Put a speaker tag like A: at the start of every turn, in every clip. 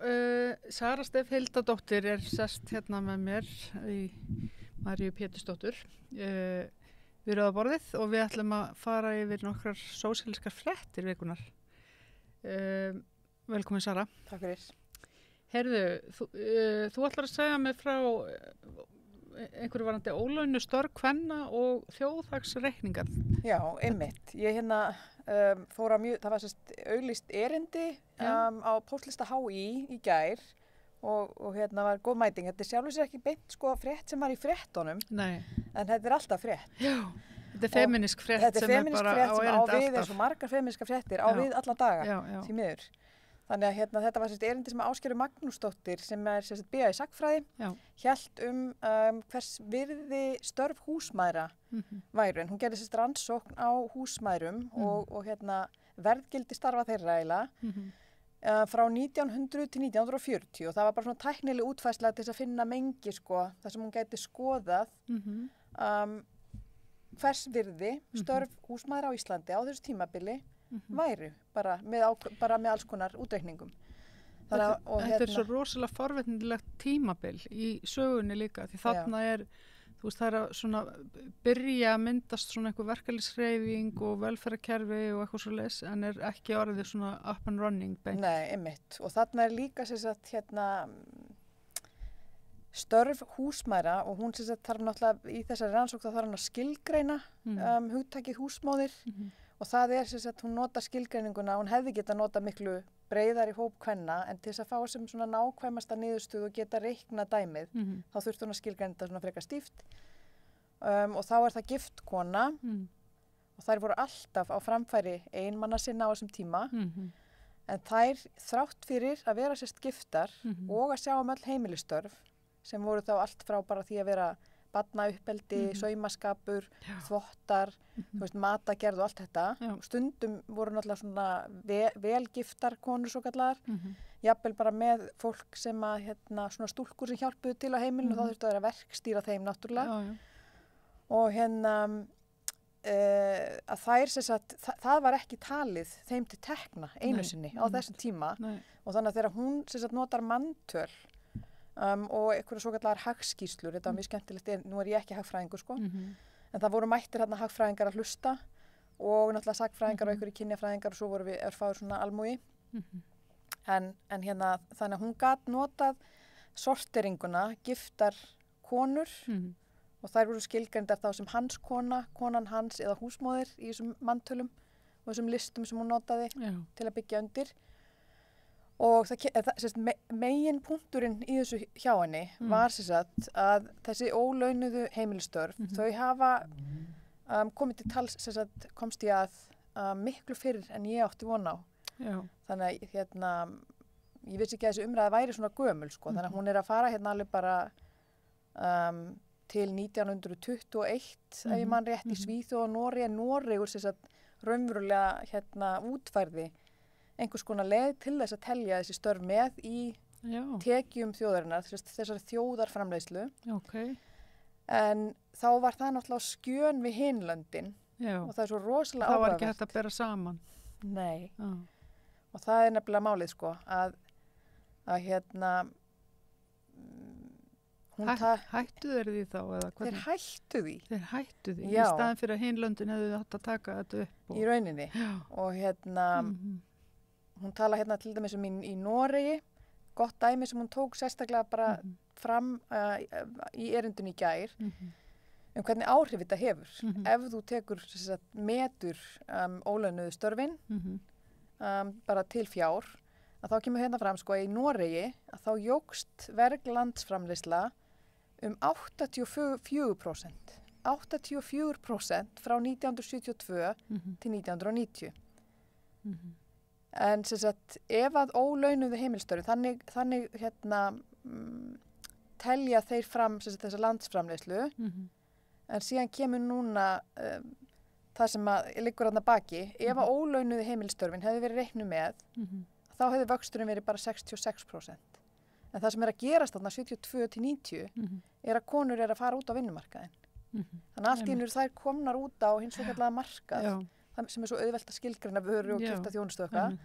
A: Sara Steff Hildadóttir sest hérna með mér í Maríu Pétursdóttur við rauðaborðið og við ætlum að fara yfir nokkrar sósíalískar fréttir vikunar. Velkomin Sara.
B: Takk fyrir.
A: Heyrðu, þú ætlar að segja mig frá einhverju varandi ólaunu störf kvenna og þjóðhagsreikningar.
B: Já, einmitt. Ég fór að það var auglýst erindi á póstlista HÍ í gær og var góð mæting. Þetta sjálfur sér ekki beint frétt sem var í fréttunum.
A: Nei.
B: En þetta alltaf frétt.
A: Já, þetta feminísk frétt
B: sem bara á erindi alltaf. Eins og margar femíniska fréttir á við alla daga, því miður. Þannig að þetta var erindi sem Ásgerður Magnúsdóttir sem BA í sagnfræði hélt hvers virði störf húsmæðra væru. En hún gerði rannsókn á húsmæðrum og verðgildi starfa þeirra eiginlega frá 1900 til 1940 og það var bara svona tæknileg útfærsla til þess að finna mengi þar sem hún gæti skoðað hvers virði störf húsmæðra á Íslandi á þessu tímabili væru bara með alls konar útreikningum.
A: Þetta er svo rosalega forvitnilegt tímabil í sögunni líka því þarna það að svona byrja að myndast svona einhver verkalýðshreyfing og velferðarkerfi og eitthvað svoleiðis en ekki orðið svona up and running beint.
B: Nei, einmitt. Og þarna líka störf húsmæðra og hún þarf náttúrulega í þessari rannsókn þarf hann að skilgreina hugtakið húsmóðir og það hún notar skilgreininguna, hún hefði getað nota miklu breiðar í hóp kvenna en til þess að fá sem svona nákvæmasta niðurstöðu og geta reikna dæmið, þá þurfti hún að skilgreina þetta svona frekar stíft og þá það gift kona og þær voru alltaf á framfæri einmanna sinna á þessum tíma en þær þrátt fyrir að vera giftar og að sjá öll heimilistörf sem voru þá allt frá bara því að vera barnauppeldi, saumaskapur, þvottar, matagerð og allt þetta. Stundum voru náttúrulega svona velgiftar konur svo kallar, jafnvel bara með fólk sem svona stúlkur sem hjálpuðu til á heimilinu og þá þurftu að vera verkstýra þeim náttúrulega. Og að þær það var ekki talið þeim til tekna einu sinni á þessum tíma og þannig að þegar hún notar manntöl og einhverju svokallar hagskýrslur, þetta var mjög skemmtilegt, nú ég ekki hagfræðingur en það voru mættir hagfræðingar að hlusta og náttúrulega sagfræðingar og einhverju kynjafræðingar og svo voru við örfáður svona almúi en þannig að hún gat notað sorteringuna, giftar konur og þær voru skilgreindar þá sem hans kona, konan hans eða húsmóðir í þessum manntölum og þessum listum sem hún notaði til að byggja undir. Og megin punkturinn í þessu hjá henni var að þessi ólaunuðu heimilistörf, þau hafa komið til tals, komst ég að miklu fyrr en ég átti von á. Þannig að ég vissi ekki að þessi umræða væri svona gömul, þannig að hún að fara alveg bara til 1921, ef ég man rétt í Svíþjóð og Noregi, en Noregur raunverulega útfærði einhvers konar leið til þess að telja þessi störf með í tekjum þjóðarinnar, þessari þjóðarframleiðslu. En þá var það náttúrulega skjön við hinlöndin og það svo rosalega áhugavert.
A: Það var ekki hægt að bera saman.
B: Nei. Og það nefnilega málið að
A: Hættu þeir því þá?
B: Þeir hættu því.
A: Þeir hættu því, í staðin fyrir að hinlöndin hefðu átt að taka þetta upp.
B: Í rauninni. Og hún tala til dæmis í Noregi, gott dæmi sem hún tók sérstaklega bara fram í erindinu í gær, hvernig áhrif þetta hefur. Ef þú tekur metur ólaunuðu störfin, bara til fjár, að þá kemur fram í Noregi, að þá jókst verglandsframleiðsla 84%. 84% frá 1972 til 1990. En ef að ólaunuðu heimilistörf, þannig telja þeir fram þessa landsframleiðslu, en síðan kemur núna það sem liggur þarna baki, ef að ólaunuðu heimilistörfin hefði verið reiknuð með, þá hefði vöxturinn verið bara 66%. En það sem að gerast þarna 72 til 90 að konur að fara út á vinnumarkaðinn. Þannig allt í einu þær komnar út á hins svokallaða markað. Það sem svo auðvelt að skilgreina vöru og keypta þjónustu og eitthvað.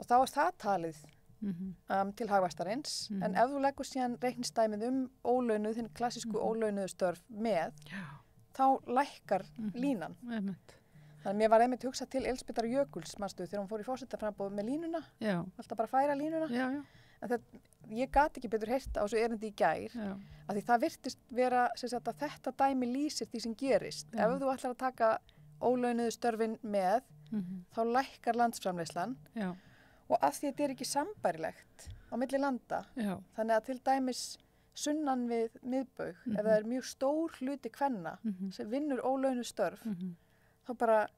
B: Og þá það talið til hagvaxtarins, en ef þú leggur síðan reiknistæmið ólaunuð, þinn klassísku ólaunuðu störf með, þá lækkar línan. Þannig að mér var einmitt hugsað til Elísabetar Jökuls, manstu, þegar hún fór í forsetaframboð með línuna, alltaf bara færa línuna. En þetta, ég gat ekki betur heyrt á þessu erindi í gær, af því það virtist vera að þetta dæmi lýsir því sem gerist. Ef þú ætlar að taka ólaunuðu störfin með, þá lækkar landsframleiðslan og að því þetta ekki sambærilegt á milli landa, þannig að til dæmis sunnan við miðbaug, ef það mjög stór hluti kvenna sem vinnur ólaunuð störf, þá bara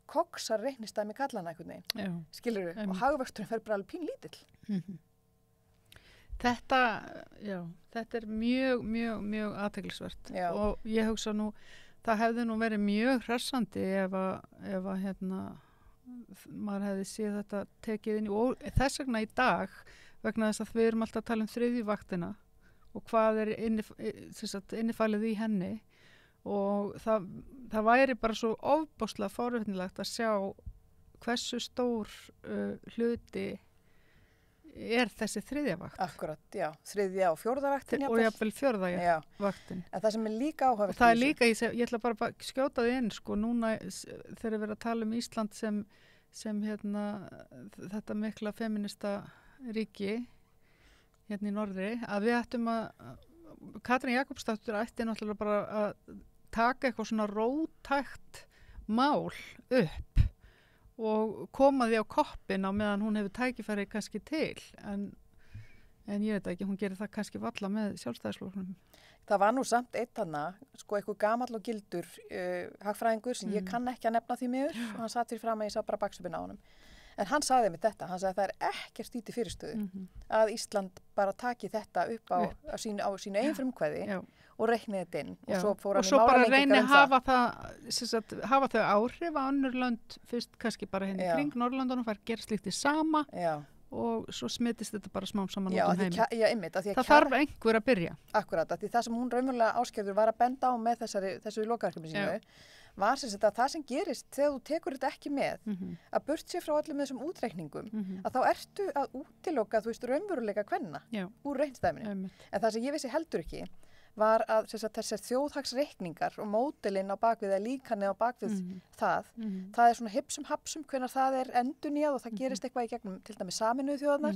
B: koksar reiknistæmi kallana einhvern veginn, skilurðu, og hagvöxturinn fer bara alveg pínlítill.
A: Þetta mjög athyglisvert og ég hugsa nú, það hefði nú verið mjög hressandi ef að maður hefði séð þetta tekið inn og þess vegna í dag, vegna þess að við erum alltaf að tala um þriðju vaktina og hvað innifælið í henni og það væri bara svo ofboðslega forvitnilegt að sjá hversu stór hluti þessi þriðja vakt.
B: Akkurat, já, þriðja og fjórða vaktin.
A: Og jafnvel fjórða vaktin.
B: En það sem líka áhugavert.
A: Það líka, ég ætla bara að skjóta því inn, sko, núna þegar við erum að tala um Ísland sem þetta mikla feminista ríki hérna í norðri, að við ættum að Katrín Jakobsdóttir ætti náttúrulega bara að taka eitthvað svona róttækt mál upp og koma því á koppin á meðan hún hefur tækifæri kannski til en ég veit ekki, hún gerir það kannski valla með Sjálfstæðisflokknum.
B: Það var nú samt eitt hana, sko eitthvað gamall og gildur hagfræðingur sem ég kann ekki að nefna því miður og hann satt fyrir fram að ég sá bara baksupin á honum. En hann sagði mér þetta, hann sagði að það ekkert í fyrirstöðu að Ísland bara taki þetta upp á sínu eigin frumkvæði og reiknið þetta inn og svo fór hann í málalengingar
A: hafa þau áhrif á önnur lönd fyrst kannski bara henni kring Norrlöndunum fær gera slíkt í sama og svo smitist þetta bara smám saman út heim. Það þarf einhver að byrja.
B: Akkurat, því það sem hún raunverulega Ásgerður var að benda á með þessu lokaverkefni sínu var að það sem gerist þegar þú tekur þetta ekki með að burt sér frá öllum þessum útreikningum að þá ertu að útiloka raunveruleika kvenna úr reiknistæminu. En það sem ég vissi heldur ekki var að þessar þjóðhagsreikningar og módelin á bakvið eða líkanið á bakvið það er svona hipsum hapsum hvenær það er endurnýjað og það gerist eitthvað í gegnum til dæmis Sameinuðu þjóðirnar.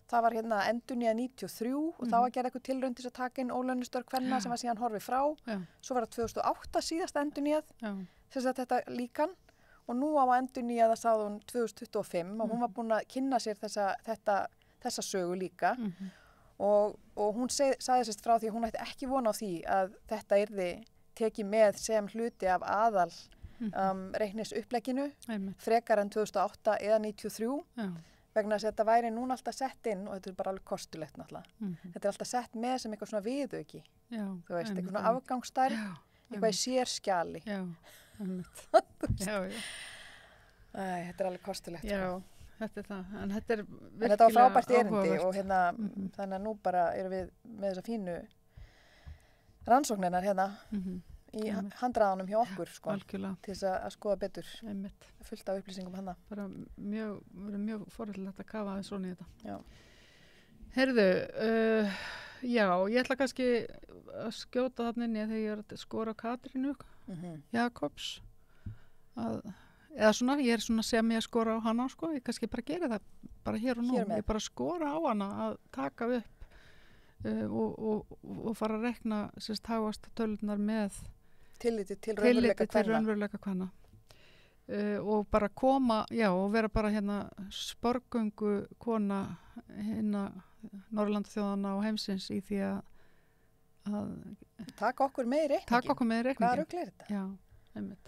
B: Það var hérna endurnýjað 93 og þá var gerð eitthvað tilraun til að taka inn ólaunustörf kvenna sem var síðan horfið frá. Svo var það 2008 síðast endurnýjað þetta líkan og nú á að endurnýjað það sagði hún 2025 og hún var búin að kynna sér þessa sögu líka. Og hún sagði sérst frá því að hún ætti ekki vona á því að þetta yrði tekið með sem hluti af aðal reiknis upplegginu frekar en 2008 eða 93 vegna þess að þetta væri núna alltaf sett inn og þetta er bara alveg kostulegt náttúrulega. Þetta er alltaf sett með sem eitthvað svona viðauki, þú veist, eitthvað svona afgangsstærð, eitthvað í sérskjali. Þetta er alveg kostulegt.
A: Þetta er það, en þetta er virkilega
B: þetta var frábært erindi og þannig að nú bara erum við með þessa fínu rannsóknirnar í handraðanum hjá okkur sko, til þess að skoða betur fullt af upplýsingum hana.
A: Bara mjög forvitnilegt að kafa aðeins svona í þetta. Heyrðu, ég ætla kannski að skjóta þarna inn í þegar ég er að skora Katrínu Jakobs eða svona, ég er svona sem ég skora á hana sko, ég kannski bara gera það bara hér og nú, ég bara skora á hana að taka upp og fara að rekna hagvaxtartölurnar með
B: tilliti til raunveruleika
A: kvenna og bara koma, og vera bara hérna sporgöngu kona hérna Norðurlandaþjóðanna og heimsins í því að
B: taka okkur með í reikningin. Hvað rugl er þetta?
A: Já, einmitt.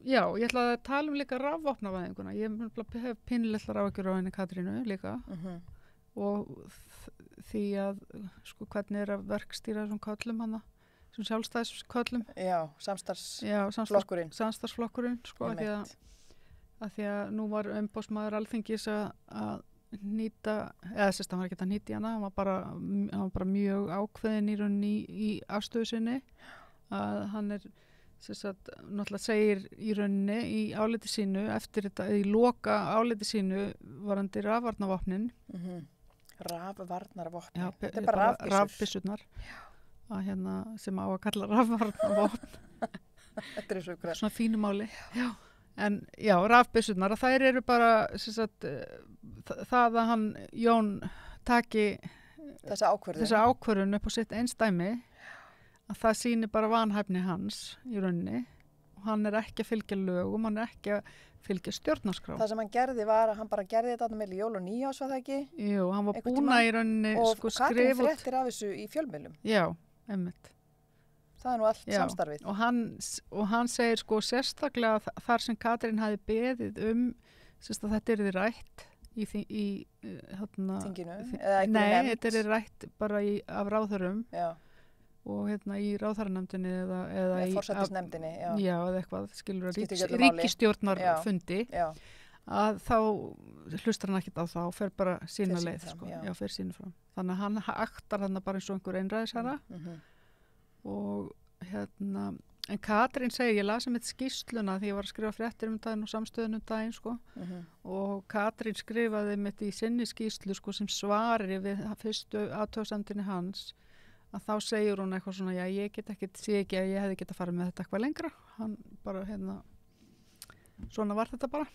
A: Ég ætla að tala um líka rafvopnavæðinguna. Ég hef pínlillar áhyggjur á henni Katrínu líka og því að sko hvernig er að verkstýra þessum köllum hana, þessum sjálfstæðisköllum. Samstarfsflokkurinn sko, að því að nú var umboðsmaður Alþingis að nýta, eða sérst hann var ekki að nýta í hana, hann var bara mjög ákveðin í rauninni í afstöðu sinni að hann er náttúrulega segir í rauninni í áliti sínu, eftir þetta, í loka áliti sínu varandi rafvarnarvopnin.
B: Rafvarnarvopnin,
A: þetta er bara rafbyssurnar sem á að kalla rafvarnarvopn.
B: Þetta er
A: svona fínumáli. Já. En já, rafbyssurnar, þær eru bara það að hann Jón taki þessa ákvörðun upp á sitt einsdæmi, að það sýnir bara vanhæfni hans í rauninni og hann er ekki að fylgja lögum, hann er ekki að fylgja stjórnarskrá.
B: Það sem hann gerði var að hann bara gerði þetta með jól og nýjárs, var það ekki?
A: Jú, hann var búinn að í rauninni
B: og Katrín fréttir af þessu í fjölmiðlum.
A: Já, einmitt.
B: Það er nú allt samstarfið.
A: Og hann segir sérstaklega þar sem Katrín hafi beðið að þetta yrði rætt í
B: þinginu?
A: Nei, þetta yrði rætt bara af ráðherrum. Já. Og í ráðherranefndinni eða í
B: forsætisnefndinni,
A: já, eða eitthvað, skilur ríkisstjórnarfundi, að þá hlustar hann ekkert á það og fer bara sína leið, fer sína fram. Þannig að hann aktar hann bara eins og einhver einræðisherra. Og en Katrín segir, ég las mitt skýrsluna því ég var að skrifa fréttir daginn og samstöðun daginn, og Katrín skrifaði mitt í sinni skýrslu, sem svari við fyrstu athugasemdinni hans, að þá segir hún eitthvað svona, já, ég hefði getað farið með þetta eitthvað lengra. Hann bara, svona var þetta bara.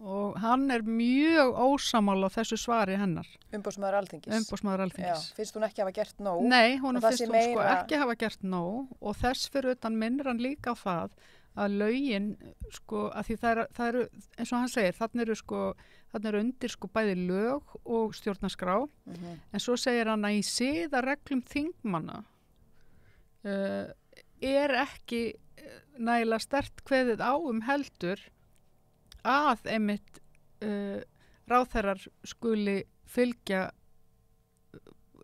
A: Og hann er mjög ósammála á þessu svari hennar.
B: Umboðsmaður Alþingis. Já, finnst hún ekki hafa gert nóg?
A: Nei, hún finnst hún ekki hafa gert nóg, og þess fyrir utan minnir hann líka á það að lögin, að því það eru, eins og hann segir, þarna eru undir bæði lög og stjórnarskrá, en svo segir hann að í siðareglum þingmanna er ekki nægilega sterkt kveðið á heldur að einmitt ráðherrar skuli fylgja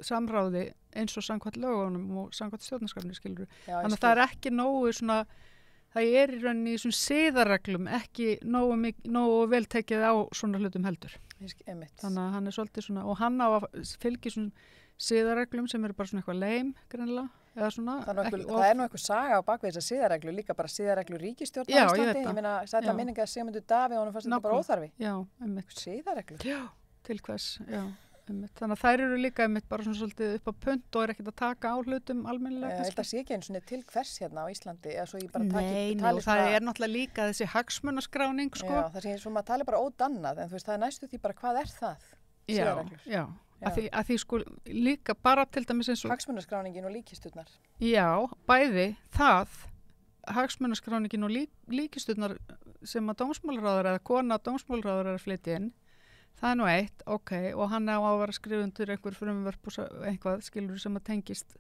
A: samráði eins og samkvæmt lögunum og samkvæmt stjórnarskránni, skilur. Þannig að það er ekki nógu það er í rauninni í svona siðareglum ekki nógu vel tekið á svona hlutum heldur. Þannig að hann er svolítið svona, og hann á að fylgja svona siðareglum sem eru bara svona eitthvað leim, greinilega.
B: Það er nú eitthvað saga á bakvið þessar siðareglu, líka bara siðareglu ríkisstjórn á Íslandi. Ég meina, sætla minninga að Sigmundur Davíð, honum fannst þetta bara óþarfi.
A: Já, einmitt.
B: Siðareglu?
A: Já, til hvers, já. Þannig að þær eru líka bara svona svolítið upp á punt og er ekkert að taka á hlutum almennilega.
B: Þetta sé ekki einu svona til hvers hérna á Íslandi, eða svo ég bara
A: og það er náttúrulega líka þessi hagsmunaskráning,
B: Já, það sé svo maður tali bara ódannað, en þú veist, það er næstu því bara hvað er það? Siðareglur.
A: Já. Að því líka bara til dæmis eins og
B: hagsmunaskráningin og líkisturnar.
A: Já, bæði það, hagsmunaskráningin og líkisturnar sem að dómsmálaráðherra eða kona dómsmálaráðherra er að flytja inn. Það er nú eitt, og hann á að vera skrifundur einhver frumvörp og eitthvað, skilur, sem að tengist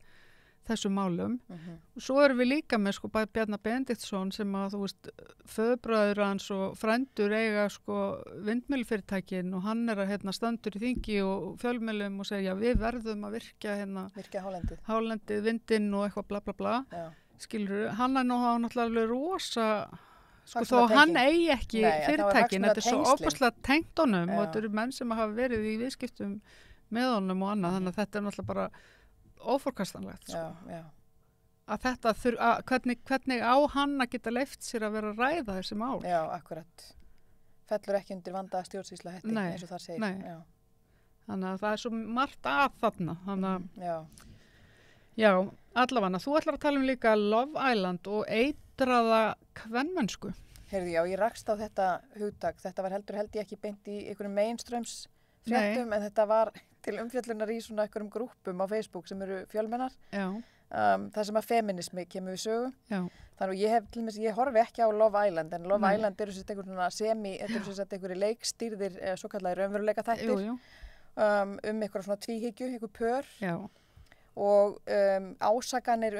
A: þessum málum. Og svo erum við líka með Bjarna Benediktsson sem að, þú veist, föðbræður hans og frændur eiga vindmyllufyrirtækin, og hann er að standur í þingi og fjölmiðlum og segja, við verðum að virkja hálendið, vindinn og eitthvað bla bla bla. Skilur, hann er náttúrulega rosa, þó hann eigi ekki fyrirtækin, þetta er svo óbúslega tengt honum, og þetta eru menn sem hafa verið í viðskiptum með honum og annað, þannig að þetta er náttúrulega bara óforkastanlegt. Að þetta hvernig á hann að geta leyft sér að vera að ræða þessi mál.
B: Já, akkurat. Fellur ekki undir vandaða stjórnsýsla hetti, eins og það segir.
A: Nei. Þannig að það er svo margt að þarna. Þannig að, já, allavega, þú ætlar að tala um líka Love Island og eitraða kvenmennsku.
B: Heyrðu, já, ég rakst á þetta hugtak. Þetta var held ég ekki beint í einhverjum mainstreams fréttum, en þetta var til umfjöllunar í svona einhverjum grúppum á Facebook sem eru fjölmennar. Það sem að feminismi kemur við sögu. Þannig að ég horfi ekki á Love Island, en Love Island eru einhverju leikstýrðir, svo kallaðir raunveruleika þættir, einhverja svona tvíhyggju, einhver pör. Og ásakanir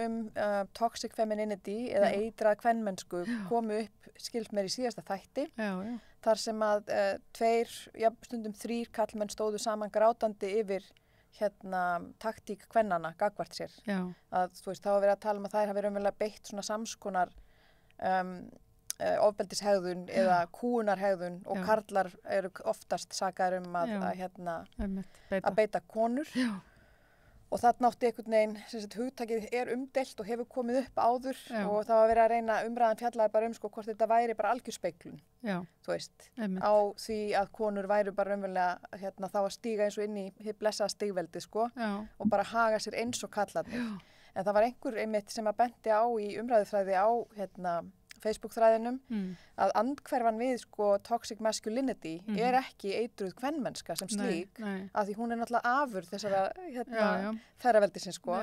B: toxic femininity eða eitrað kvenmennsku komu upp, skilst mér, í síðasta þætti. Þar sem að stundum 3 karlmenn stóðu saman grátandi yfir taktík kvennana gagnvart sér. Að þú veist, þá var verið að tala um að þær hafi raunverulega beitt svona samskonar ofbeldishegðun eða kúunarhegðun, og karlar eru oftast sakaðir að beita konur. Og það nátti einhvern veginn, sem sagt, hugtakið umdeilt og hefur komið upp áður og það var verið að reyna umræðan fjallaði bara sko hvort þetta væri bara algjörspeiklun.
A: Já.
B: Þú veist, á því að konur væru bara raunverulega þá að stíga eins og inn í hið blessaða stigveldi sko og bara haga sér eins og kallarnir. En það var einhver einmitt sem að benti á í umræðufræði á Facebook-þræðinum að andhverfan við sko toxic masculinity ekki eitruð kvenmennska sem slík af því hún náttúrulega afurð þessara ferraveldisins sko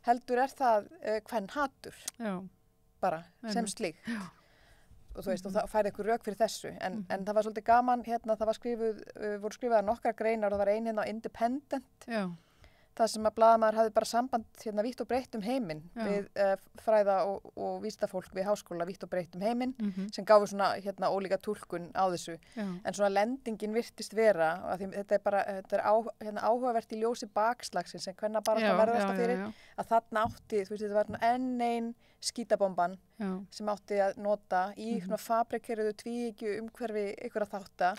B: heldur það kvenhatur bara sem slík og þú veist og það færi eitthvað rök fyrir þessu en það var svolítið gaman það var voru skrifaðar nokkrar greinar og það var ein á Independent það sem að blaðamaður hafði bara samband vítt og breytt heiminn við fræða og vísindafólk við háskóla vítt og breytt heiminn sem gáfu svona ólíka túlkun á þessu en svona lendingin virtist vera að þetta er áhugavert í ljósi bakslagsins sem hvernig bara það verður alltaf fyrir að þarna átti þú veist þetta var enn ein skítabomban sem átti að nota í svona fabrikeruðu tvíhyggju umhverfi einhverja þátta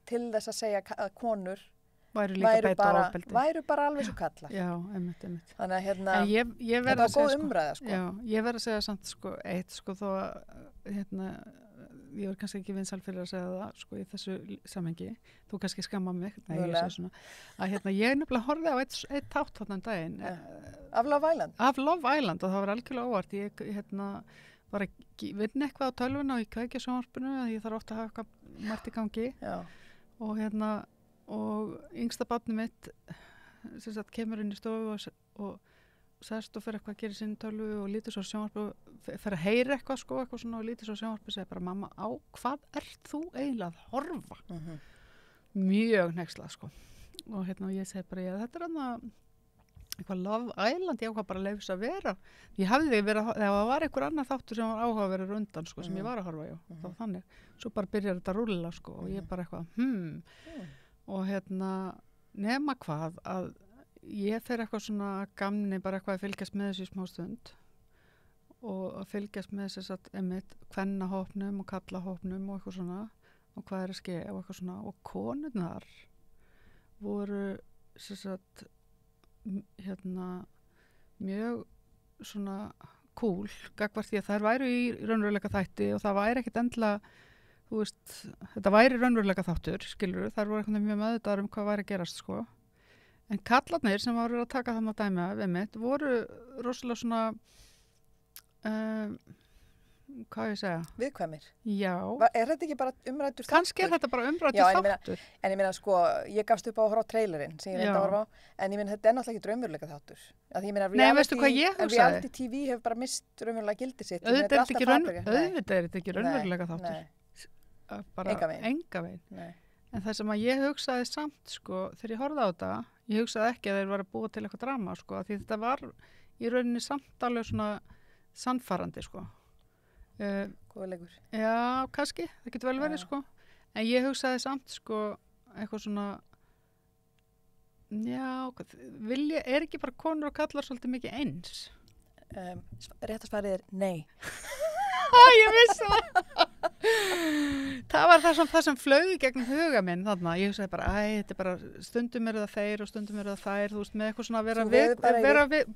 B: til þess að segja að konur væru bara alveg svo kalla.
A: Já, einmitt.
B: Þannig að
A: þetta
B: var góð umræða sko.
A: Já, ég verð að segja samt sko eitt sko þó að ég var kannski ekki vinsæl fyrir að segja það sko í þessu samhengi. Þú kannski skamma mig. Nei, ég segi svona. Að ég nefnilega horfði á eitt þátt þarna daginn.
B: Af Love Island? Af
A: Love Island og það var algjörlega óvart. Ég var að vinna eitthvað á tölvuna og ég kveikja sjónvarpinu að ég þarf ofta að hafa eitthvað margt í gangi. Já. Og yngsta barnið mitt sem sagt kemur inn í stofu og sest og fer eitthvað að gera sinni tölvu og lítur svo sjónvarp og fer að heyra eitthvað sko eitthvað svona og lítur svo sjónvarp og segir bara mamma á hvað ert þú eiginlega að horfa mjög hneyksla sko og ég segi bara þetta er eitthvað Love Island ég ákvað bara að leyfis að vera ég hafði verið þegar það var einhver annar þáttur sem var áhugaverður undan sko sem ég var að horfa þá þannig svo bara byrjar þetta að rúlla sko og ég bara eitthvað og nema hvað að ég fer eitthvað svona gamni bara eitthvað að fylgjast með þessu í smá stund og að fylgjast með þess að einmitt kvennahópnum og kallahópnum og eitthvað svona og hvað er að ske og eitthvað svona og konurnar voru sagt, mjög svona cool gagvart því að þær væru í raunveruleika þætti og það væri ekkit endilega þú veist, þetta væri raunveruleika þáttur, skilur þær voru eitthvað mjög meðvitaðar hvað væri að gerast, sko. En kallarnir sem voru að taka þannig að dæmi af einmitt, voru rosalega svona, hvað ég segja?
B: Viðkvæmir.
A: Já.
B: Er þetta ekki bara umræddur þáttur?
A: Kannski er þetta bara umræddur þáttur.
B: En ég meina, sko, ég gafst upp á að horfa á trailerinn sem ég reyndi að horfa á, en ég meina, þetta er náttúrulega ekki raunveruleika þáttur.
A: Nei, veistu hvað ég hugsaði?
B: Reality TV hefur bara mist raunverulega gildi sitt.
A: Auðvitað er þetta ekki raunveruleika þáttur. Bara enga veginn en það sem að ég hugsaði samt sko þegar ég horfði á þetta ég hugsaði ekki að þeir var að búa til eitthvað drama sko því þetta var í rauninni samt alveg svona sannfærandi sko
B: góðlegur
A: já, kannski, það getur vel verið sko en ég hugsaði samt sko eitthvað svona já, er ekki bara konur og kallar svolítið mikið eins?
B: Réttasvarið er nei
A: ég vissi það var það sem flög í gegnum huga minn þarna, ég hugsaði bara þetta er bara, stundum eru það þeir og stundum eru það þær þú veist, með eitthvað svona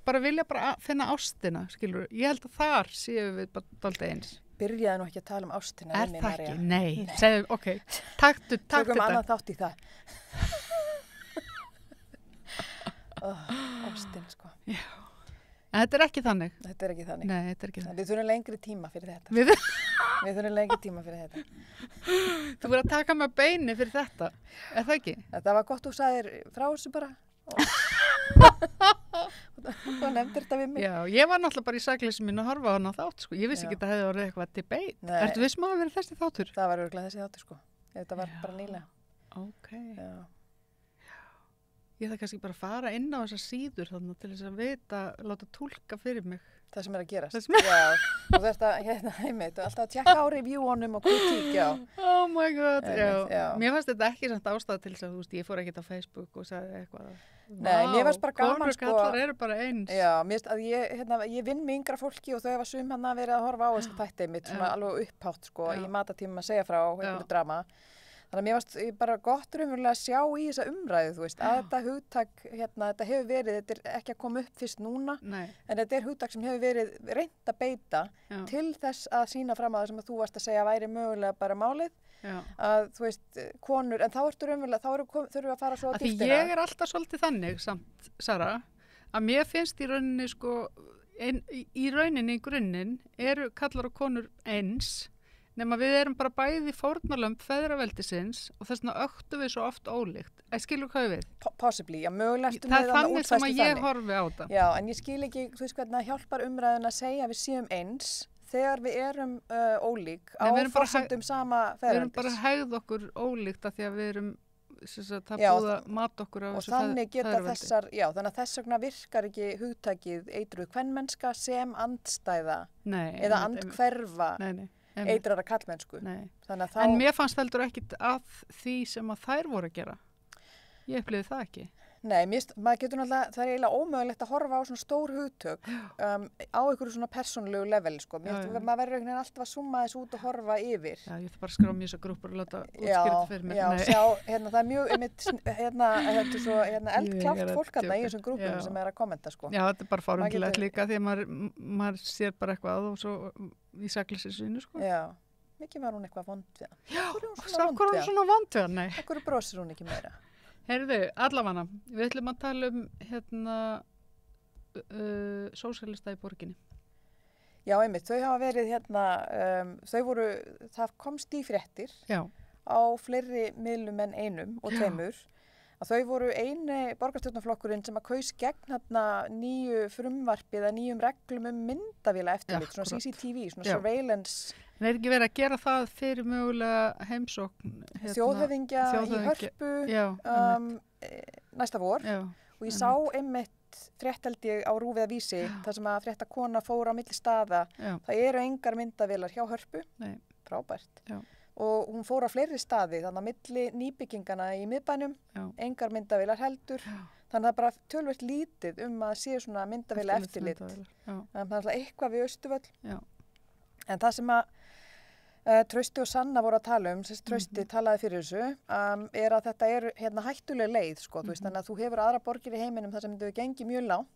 A: bara vilja bara finna ástina, skilur ég held að þar séum við bara dálítið eins
B: byrjaði nú ekki að tala ástina
A: er það ekki? Nei, segðu, ok taktu þetta
B: tökum annað þátt í það ástin, sko
A: já en þetta er ekki þannig.
B: Þetta er ekki þannig.
A: Nei, þetta er ekki þannig.
B: Við þurfum lengri tíma fyrir þetta. Við þurfum lengri tíma fyrir þetta.
A: Þú verður að taka með beini fyrir þetta. Er það ekki?
B: Þetta var gott þú sagðir frá þessu bara. Og nefndir þetta við mig.
A: Já, ég var náttúrulega bara í sækleysi mínu að horfa á hana þátt, sko. Ég vissi ekki að það hefði orðið eitthvað debate. Ertu viss maður að vera þessi þáttur?
B: Það var örugglega þessi þáttur, sko. Þetta var bara nýlega.
A: Ok. Já. Ég þarf kannski bara að fara inn á þessar síður þannig til þess að vita, láta túlka fyrir mig.
B: Það sem er að gerast. Já, og þetta, alltaf að tjekka á review-onum og kritík, já.
A: Oh my god, já. Mér fannst þetta ekki samt ástæða til þess að, þú veist, ég fór ekkert á Facebook og sagði eitthvað.
B: Nei, mér fannst bara gaman, sko.
A: Konur kallar eru bara eins.
B: Já, mér finnst að ég vinn með yngra fólki og þau hefa sum verið að horfa á þess að þætti mitt, svona alveg upphátt, sko, í matatímum að segja frá einhverju drama. Þannig að mér varst bara gott raunverulega að sjá í þessa umræðu, þú veist, að þetta hugtak, þetta hefur verið, þetta er ekki að koma upp fyrst núna, en þetta er hugtak sem hefur verið reynt að beita til þess að sýna fram að það sem að þú varst að segja væri mögulega bara málið, að þú veist, konur, en þá ertu raunverulega, þurfum við að fara svo á dýptina.
A: Því ég er alltaf svolítið þannig samt, Sara, að mér finnst í rauninni, sko, í rauninni í grunninn eru kallar og konur eins, nema við erum bara bæði fórnarlömb feðraveldisins og þess vegna öktum við svo oft ólíkt. Skilur hvað við?
B: Possibly, já, mögulega ertu
A: með
B: þannig útfæslu
A: þannig. Það er þannig sem að ég horfi á það.
B: Já, en ég skil ekki, þú veist hvernig að hjálpar umræðun að segja að við séum eins þegar við erum ólík á forsendum sama feðraveldis.
A: Við erum bara hegð okkur ólíkt af því að við erum það búið að mata okkur á þessu feðraveldi.
B: Þannig að þess vegna virkar ekki hugtakið eitruð kvenmennska sem andstæða eða andhverfa eitrara kallmennsku.
A: En mér fannst heldur ekkit að því sem að þær voru að gera. Ég upplifði það ekki.
B: Nei, maður getur náttúrulega, það er eiginlega ómögulegt að horfa á svona stór hugtök á einhverju svona persónulegu level, sko. Maður verður einhvern veginn alltaf að summa þess út og horfa yfir. Já, ég ætla bara að skrá mér þessar grúpur og láta útskýra þetta fyrir mig. Já, sjá, það er mjög, þetta er svo eldklárt fólk þarna í þessum grúpum sem er að kommenta, sko.
A: Já, þetta er bara forundilegt líka því að maður sér bara eitthvað og svo í sakleysisvínu, sko.
B: Já, mikið var hún eitthvað vond við hann.
A: Já, hvað er hún svona vond við hann? Nei.
B: Akkur brosir hún ekki meira?
A: Heyrðu, allavega, við ætlum að tala sósíalista í borginni.
B: Já, einmitt, þau hafa verið það komst í fréttir á fleiri miðlum en einum og tveimur, að þau voru eini borgarstjórnarflokkurinn sem að kaus gegn nýju frumvarpi eða nýjum reglum myndavéla eftirlit, svona CCTV, svona surveillance.
A: En er ekki verið að gera það fyrir mögulega heimsókn?
B: Þjóðhöfðingja í Hörpu næsta vor og ég sá einmitt frétt held ég á RÚV eða Vísi þar sem að fréttakona fór á milli staða. Það eru engar myndavélar hjá Hörpu, frábært. Og hún fór á fleiri staði, þannig að milli nýbyggingana í miðbænum, engar myndavélar heldur. Þannig að það er bara tölvert lítið að sé svona myndavéla eftirlit. Það er eitthvað við Austurvöll. En það sem að Trausti og Sanna voru að tala Trausti talaði fyrir þessu, er að þetta er hættuleg leið, sko, þú veist, þannig að þú hefur aðra borgir í heiminum þar sem þau gengi mjög langt.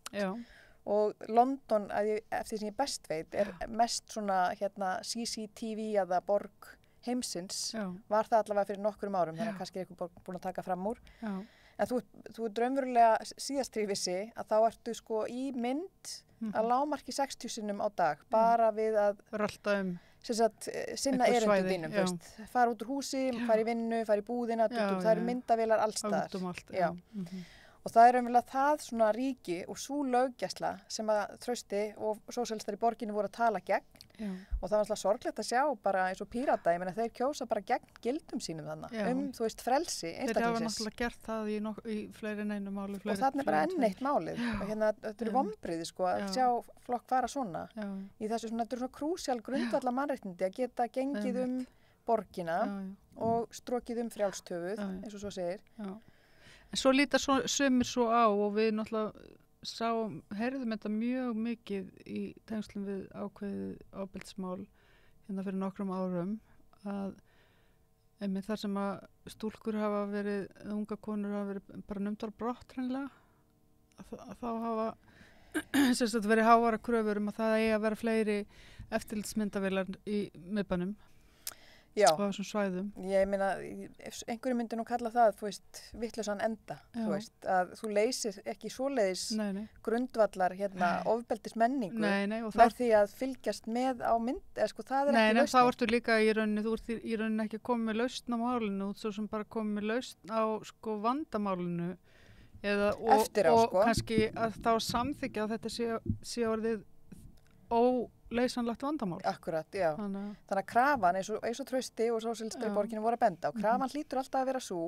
B: Og London, eftir því sem ég best veit, er mest svona CCTV eða borg heimsins, var það allavega fyrir nokkrum árum, þannig að kannski er eitthvað búin að taka fram úr. En þú er draumverulega síðast í vissi að þá ertu sko í mynd að lágmarki 60 sinnum á dag, bara við að
A: rölda
B: sinna erindum þínum, fara út úr húsi, fara í vinnu, fara í búðina, það eru myndavélar allstaðar. Og það er raunverulega það svona ríki og svo löggæsla sem að Trausti og sósíalistar í borginni voru að tala gegn. Og það var alltaf sorglegt að sjá bara eins og Pírata, ég meina þeir kjósa bara gegn gildum sínum þannig, þú veist, frelsi einstaklingsins.
A: Þeir hafa náttúrulega gert það í fleiri en einu máli.
B: Og þarna er bara enn eitt málið. Og þetta eru vonbrigði, sko, að sjá flokk fara svona. Í þessu svona, þetta eru svona krúsjál grundvalla mannréttindi að geta gengið borgina og strokið frjálstöfuð, eins og svo segir.
A: En svo líta sumir svo á og við náttúrulega heyrðum þetta mjög mikið í tengslum við ákveðið ábeldsmál fyrir nokkrum árum að einmitt þar sem að stúlkur hafa verið, unga konur hafa verið bara numdar brott hreinlega þá hafa verið hávara kröfur að það eigi að vera fleiri eftirlitsmyndavélar í miðbænum.
B: Já,
A: á þessum svæðum.
B: Ég meina, einhverju myndi nú kalla það, þú veist, vitlausan enda, þú veist, að þú leysir ekki svoleiðis grundvallar ofbeldis menningu með því að fylgjast með á mynd, eða sko það er ekki lausn.
A: Nei, þá ertu líka í rauninni, þú ert í rauninni ekki komið með lausn á málinu, þú ert svo sem bara komið með lausn á sko vandamálinu og kannski að þá samþykja að þetta sé orðið leysanlegt vandamál.
B: Akkurat, já. Þannig að krafan eins og Trausti og sósíalistar í borginni voru að benda og krafan hlýtur alltaf að vera svo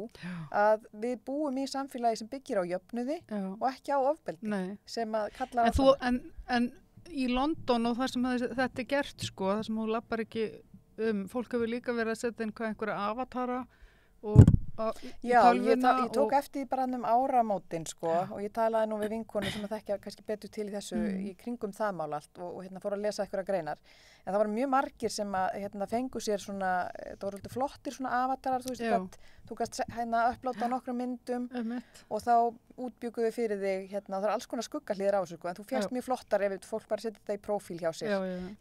B: að við búum í samfélagi sem byggir á jöfnuði og ekki á ofbeldi sem að kalla á það.
A: En í London og þar sem þetta er gert, sko, þar sem þú lappar ekki fólk hefur líka verið að setja einhverja avatara í tölvuna.
B: Ég tók eftir bara áramótin sko og ég talaði nú við vinkonu sem að þekkja kannski betur til í þessu í kringum það mál allt og fór að lesa einhverja greinar. En það voru mjög margir sem að fengu sér svona, það voru alltaf flottir svona avatarar, þú veist, þú gast upplóta nokkrum myndum og þá útbjúkuðu fyrir þig, það er alls konar skuggahlýðir á þessu, en þú fjast mjög flottar ef fólk bara setja þetta í prófíl hjá sér,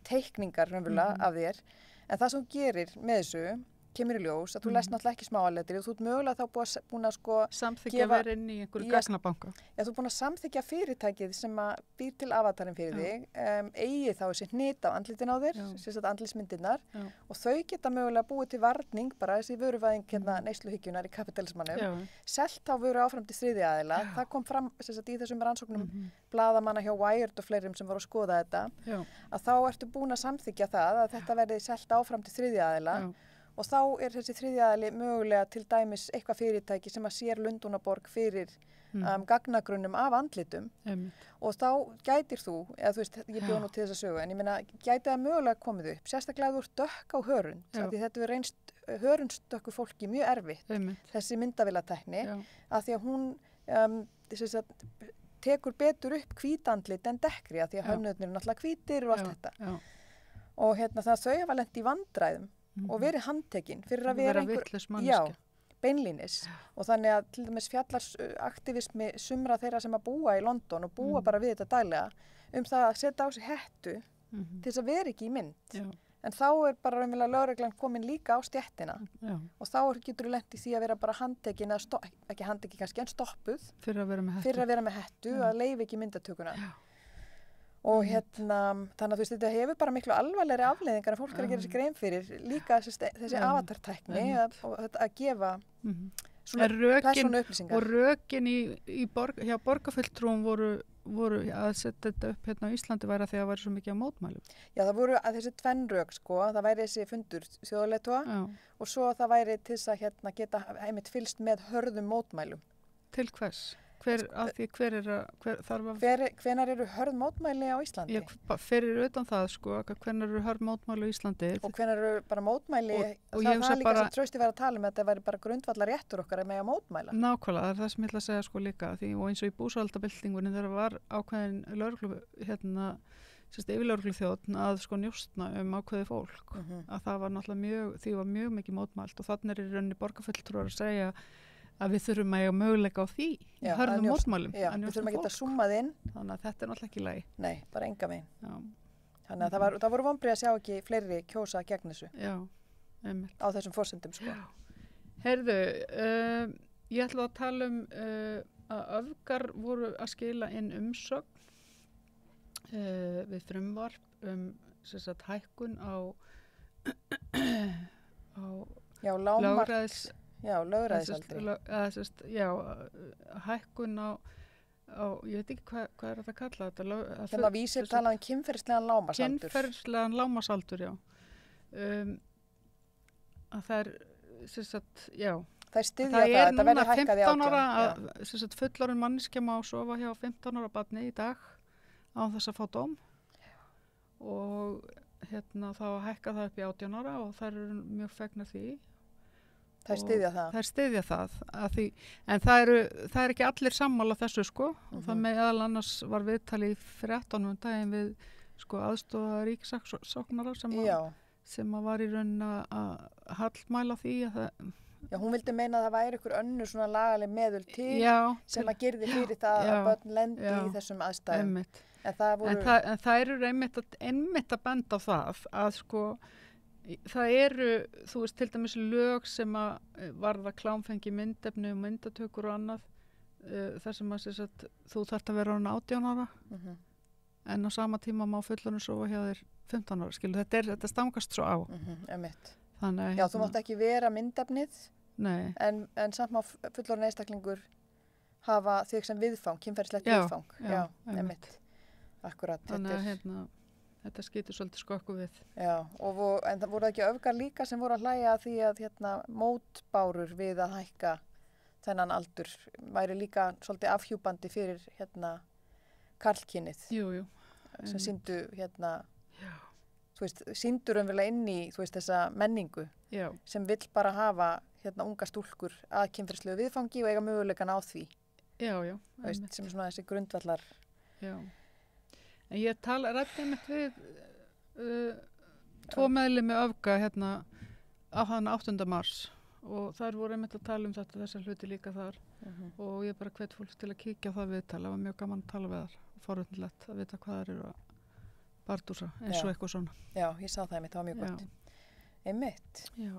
B: teikningar raunverulega af þér. En það sem þú gerir með þessu, kemur í ljós að þú lest náttúrulega ekki smáaletri og þú ert mögulega þá búin að sko
A: samþykkja verið inn í einhverju gagnabanka.
B: Já, þú ert búin að samþykkja fyrirtækið sem að býr til avatarinn fyrir þig, eigi þá þessi hnit á andlitin á þér, sem sagt andlitsmyndirnar og þau geta mögulega búið til varning bara þessi vöruvæðing neysluhyggjunnar í kapitalismannum, selt þá vöru áfram til þriðja aðila. Það kom fram sem sagt í þessum rannsóknum blaðamanna hjá Wired og fleirum sem voru að skoða þetta, að þá ertu búin að samþykkja það að þetta verði selt áfram til þriðja aðila. Og þá þessi þriðjaðali mögulega til dæmis eitthvað fyrirtæki sem að sér Lundunaborg fyrir gagnagrunnum af andlitum og þá gætir þú, eða þú veist, ég bjó nú til þess að sögu, en ég meina, gæti það mögulega komið upp, sérstaklega þú ert dökk á hörund, því þetta er reynst hörundstökku fólki mjög erfitt, þessi myndavélatekni, að því að hún tekur betur upp hvítandlit en dekkri, að því að hönnurnir er náttúrulega hvítir og allt þetta. Og það þau hafa lent í vandræðum og verið handtekinn fyrir að vera einhver beinlínis og þannig að til dæmis fjallarsaktivismi sumra þeirra sem að búa í London og búa bara við þetta daglega það að setja á sig hettu til þess að vera ekki í mynd en þá bara raunverulega lögreglan komin líka á stéttina og þá getur þú lent í því að vera bara handtekinn ekki handtekinn kannski en stoppuð fyrir að vera með hettu að leyfa ekki myndatökuna og þannig að þú veist, þetta hefur bara miklu alvarlegri afleiðingar en fólk er að gera sér grein fyrir líka þessi avatartækni að gefa svona persónu upplýsingar.
A: Og rökin hjá borgarfulltrúum voru að setja þetta upp á Íslandi væri að því að það væri svo mikið á mótmælum.
B: Já, það voru að þessi tvenn rök sko, það væri þessi fundur þjóðarleiðtoga og svo það væri til þess að geta einmitt fylgst með hörðum mótmælum.
A: Til hvers?
B: Hvenær eru hörð mótmæli á Íslandi?
A: Fyrir utan það sko, hvenær eru hörð mótmæli á Íslandi?
B: Og hvenær eru bara mótmæli, það er líka sem Trausti var að tala um að þetta væri bara grundvallar réttur okkar að mega mótmæla.
A: Nákvæmlega, það er það sem ég ætla að segja sko líka, og eins og í búsáhaldabyltingunni þegar var ákveðin lögreglu, yfirlögregluþjónn að sko njóstna ákveðið fólk, að það var náttúrulega því var mjög mikið mótmælt og þannig er í rauninni borgarfulltrúar að segja að við þurfum að eiga möguleika á því hörðum mótmælum.
B: Já, við þurfum að geta summað inn.
A: Þannig að þetta er náttúrulega ekki í lagi.
B: Nei, bara enga megin. Þannig að það voru vonbrigði að sjá ekki fleiri kjósa gegn þessu.
A: Já, einmitt.
B: Á þessum forsendum sko.
A: Heyrðu, ég ætla að tala að öfgar voru að skila inn umsögn við frumvarp hækkun á
B: lögræðisaldri.
A: Hækkun á ég veit ekki hvað er þetta að kalla þetta.
B: Hérna vísir talað kynferðislegan lágmarksaldur.
A: Kynferðislegan lágmarksaldur, já. Að það er,
B: það styðja það, þetta verður hækkað í
A: 15 ára, fullorðin manneskja má sofa hjá 15 ára barni í dag á þess að fá dóm og þá hækka það upp í 18 ára og þær eru mjög fegnar því.
B: Það styðja það.
A: Það styðja það, en það er ekki allir sammála þessu sko og það meðal annars var viðtali í 13 daginn við sko aðstoða ríkissaksóknara sem var í rauninni að hallmæla því að það.
B: Já, hún vildi meina að það væri ykkur önnur svona lagaleg meðul til sem að gerði fyrir það að börn lendi í þessum aðstæðum.
A: En það eru einmitt að benda á það að sko það eru, þú veist, til dæmis lög sem að varða klámfengi myndefni og myndatökur og annað þar sem að þú þarft að vera 18 ára en á sama tíma má fullorðin sofa hjá þér 15 ára, skilu, þetta stangast svo á. Þannig,
B: já, þú mátt ekki vera myndefnið en samt má fullorðin einstaklingur hafa þig sem viðfang, kynferðislegt viðfang. Já, einmitt. Akkurat.
A: Þannig að þetta skýtur svolítið skokku við.
B: Já, en það voru ekki öfgar líka sem voru að hlæja að því að mótbárur við að hækka þennan aldur væri líka svolítið afhjúpandi fyrir karlkynið.
A: Jú.
B: Sem sýndu þú veist, sýndur umverulega inn í þessa menningu sem vill bara hafa unga stúlkur að kynferðislegu viðfangi og eiga möguleikan á því.
A: Já.
B: Veist, sem svona þessi grundvallar.
A: Já. En ég ræddi einmitt við 2 meðlimi öfga á hann 8. mars og þær voru einmitt að tala um þetta, þessar hluti líka þar og ég bara hvet fólk til að kíkja á það viðtala. Það var mjög gaman að tala við þar, forvitnilegt að vita hvað þær eru að bardúsa eins og eitthvað svona.
B: Já, ég sá það einmitt, það var mjög gott. Einmitt.
A: Já.